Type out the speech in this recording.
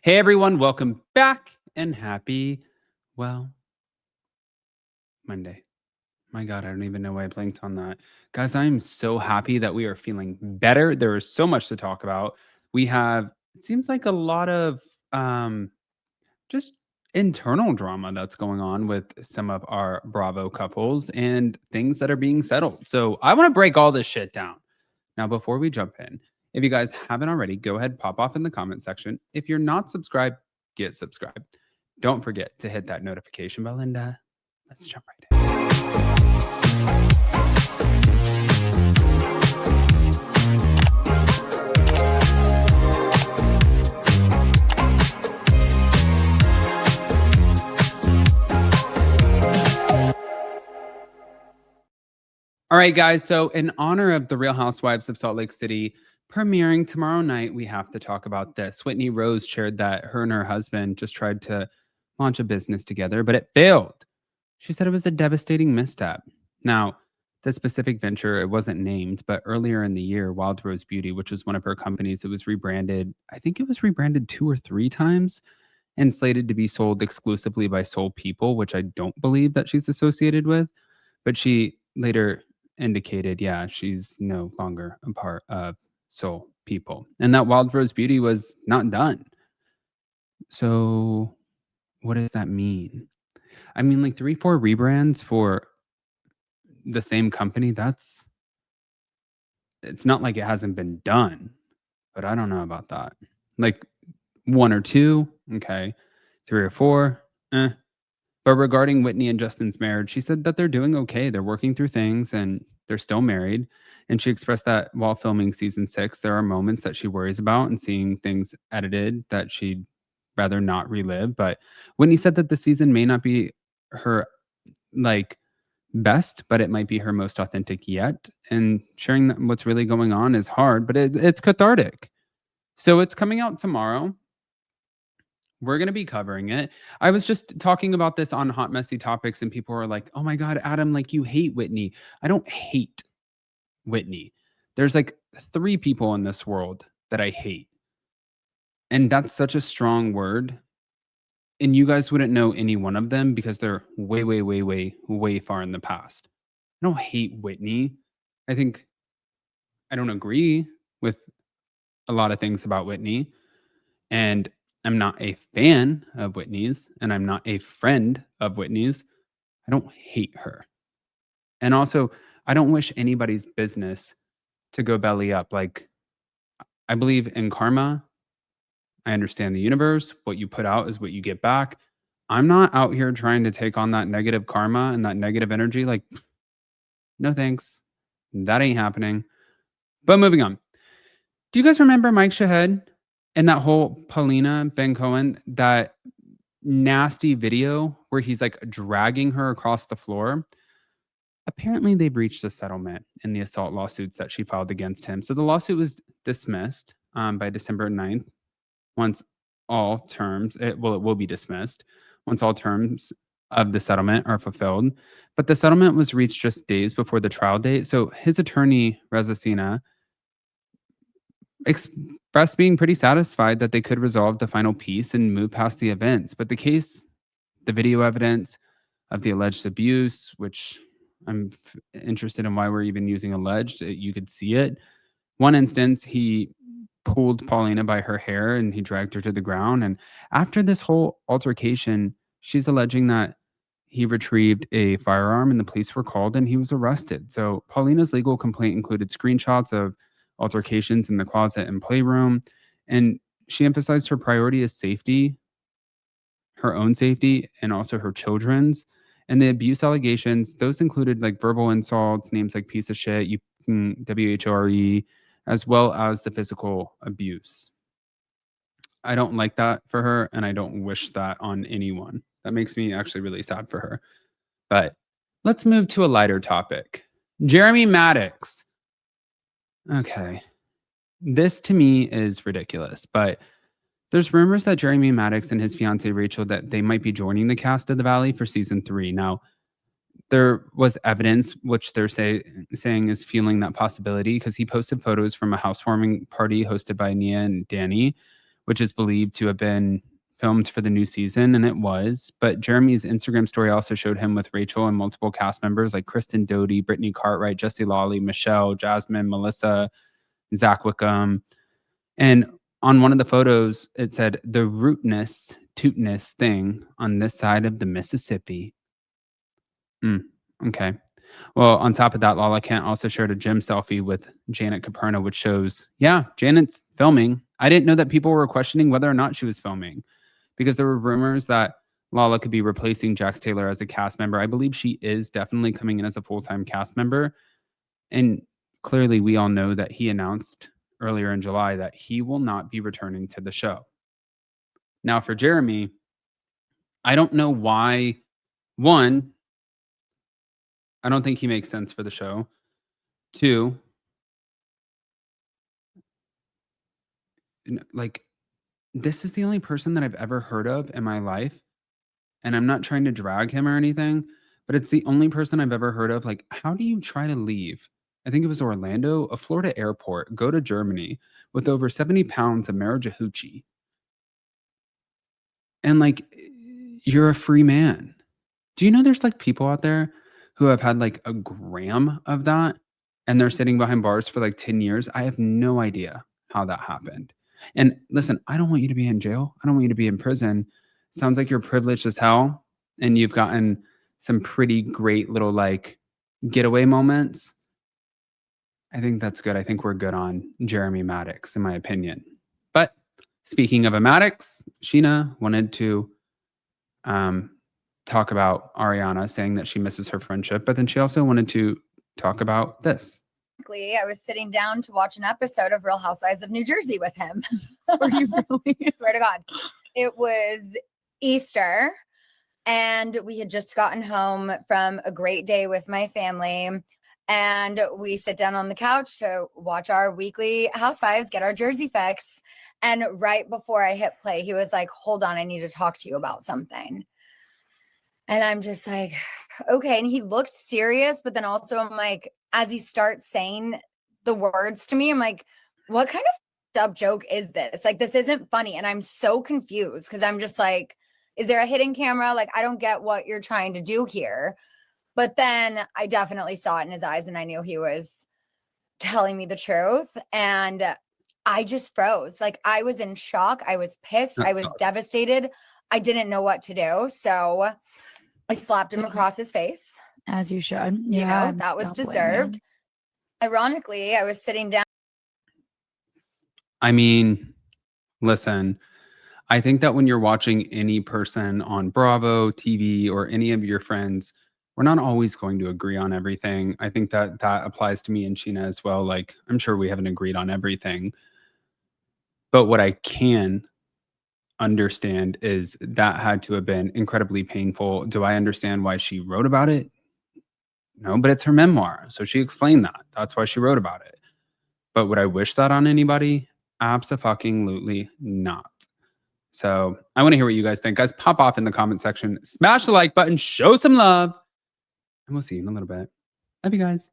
Hey everyone, welcome back and happy, well, Monday. My God, I don't even know why I blinked on that. Guys, I am so happy that we are feeling better. There is so much to talk about. We have, it seems like a lot of just internal drama that's going on with some of our Bravo couples and things that are being settled. So I want to break all this shit down. Now, before we jump in, if you guys haven't already, go ahead, pop off in the comment section. If you're not subscribed, get subscribed. Don't forget to hit that notification bell and let's jump right in. All right, guys. So, in honor of the Real Housewives of Salt Lake City premiering tomorrow night, we have to talk about this. Whitney Rose shared that her and her husband just tried to launch a business together, but it failed. She said it was a devastating misstep. Now, the specific venture, it wasn't named, but earlier in the year, Wild Rose Beauty, which was one of her companies, it was rebranded. I think it was rebranded 2 or 3 times and slated to be sold exclusively by Soul People, which I don't believe that she's associated with. But she later indicated, yeah, she's no longer a part of Soul People. And that Wild Rose Beauty was not done. So what does that mean? I mean, like 3, 4 rebrands for the same company, it's not like it hasn't been done, but I don't know about that. Like 1 or 2, okay. 3 or 4, eh. But regarding Whitney and Justin's marriage, she said that they're doing okay. They're working through things and they're still married. And she expressed that while filming season 6, there are moments that she worries about and seeing things edited that she'd rather not relive. But Whitney said that the season may not be her like best, but it might be her most authentic yet. And sharing what's really going on is hard, but it's cathartic. So it's coming out tomorrow. We're going to be covering it. I was just talking about this on Hot Messy Topics, and people were like, oh my God, Adam, like you hate Whitney. I don't hate Whitney. There's like 3 people in this world that I hate. And that's such a strong word. And you guys wouldn't know any one of them because they're way, way, way, way, way far in the past. I don't hate Whitney. I think I don't agree with a lot of things about Whitney. And I'm not a fan of Whitney's, and I'm not a friend of Whitney's. I don't hate her. And also, I don't wish anybody's business to go belly up. Like, I believe in karma. I understand the universe. What you put out is what you get back. I'm not out here trying to take on that negative karma and that negative energy. Like, no thanks. That ain't happening. But moving on. Do you guys remember Mike Shouhed and that whole Paulina Ben-Cohen, that nasty video where he's like dragging her across the floor? Apparently, they've reached a settlement in the assault lawsuits that she filed against him. So the lawsuit was dismissed by December 9th. Once all terms, it will be dismissed once all terms of the settlement are fulfilled. But the settlement was reached just days before the trial date. So his attorney, Scheana, expressed being pretty satisfied that they could resolve the final piece and move past the events. But the case, the video evidence of the alleged abuse, which I'm interested in why we're even using alleged, you could see it. One instance, he pulled Paulina by her hair and he dragged her to the ground. And after this whole altercation, she's alleging that he retrieved a firearm and the police were called and he was arrested. So Paulina's legal complaint included screenshots of altercations in the closet and playroom. And she emphasized her priority is safety, her own safety, and also her children's. And the abuse allegations, those included like verbal insults, names like piece of shit, you WHRE, as well as the physical abuse. I don't like that for her, and I don't wish that on anyone. That makes me actually really sad for her. But let's move to a lighter topic. Jeremy Madix. Okay. This to me is ridiculous, but there's rumors that Jeremy Madix and his fiancée Rachael that they might be joining the cast of The Valley for season 3. Now, there was evidence which they're saying is fueling that possibility because he posted photos from a housewarming party hosted by Nia and Danny, which is believed to have been filmed for the new season, and it was. But Jeremy's Instagram story also showed him with Rachael and multiple cast members like Kristen Doty, Brittany Cartwright, Jessie Lawley, Michelle, Jasmine, Melissa, Zach Wickham. And on one of the photos, it said the rootness, tootness thing on this side of the Mississippi. Okay. Well, on top of that, Lala Kent also shared a gym selfie with Janet Caperna, which shows, yeah, Janet's filming. I didn't know that people were questioning whether or not she was filming because there were rumors that Lala could be replacing Jax Taylor as a cast member. I believe she is definitely coming in as a full-time cast member. And clearly we all know that he announced earlier in July that he will not be returning to the show. Now for Jeremy, I don't know why. One, I don't think he makes sense for the show. Two, like, this is the only person that I've ever heard of in my life. And I'm not trying to drag him or anything, but it's the only person I've ever heard of. Like, how do you try to leave? I think it was Orlando, a Florida airport, go to Germany with over 70 pounds of marijuana, and like, you're a free man. Do you know there's like people out there who have had like a gram of that and they're sitting behind bars for like 10 years? I have no idea how that happened. And listen, I don't want you to be in jail. I don't want you to be in prison. Sounds like you're privileged as hell and you've gotten some pretty great little like getaway moments. I think that's good. I think we're good on Jeremy Madix, in my opinion. But speaking of a Madix, Scheana wanted to talk about Ariana, saying that she misses her friendship, but then she also wanted to talk about this. I was sitting down to watch an episode of Real Housewives of New Jersey with him. Were you really? I swear to God. It was Easter, and we had just gotten home from a great day with my family. And we sit down on the couch to watch our weekly Housewives, get our Jersey fix. And right before I hit play, he was like, hold on, I need to talk to you about something. And I'm just like, okay. And he looked serious, but then also I'm like, as he starts saying the words to me, I'm like, what kind of up joke is this? Like, this isn't funny. And I'm so confused because I'm just like, is there a hidden camera? Like, I don't get what you're trying to do here. But then I definitely saw it in his eyes and I knew he was telling me the truth. And I just froze. Like, I was in shock. I was pissed. I was devastated. I didn't know what to do. So I slapped him across his face. As you should. Yeah, that was deserved. Ironically, I was sitting down. I mean, listen, I think that when you're watching any person on Bravo, TV, or any of your friends, we're not always going to agree on everything. I think that that applies to me and Scheana as well. Like, I'm sure we haven't agreed on everything. But what I can understand is that had to have been incredibly painful. Do I understand why she wrote about it? No, but it's her memoir. So she explained that. That's why she wrote about it. But would I wish that on anybody? Abso-fucking-lutely not. So I want to hear what you guys think. Guys, pop off in the comment section. Smash the like button. Show some love. And we'll see you in a little bit. Love you guys.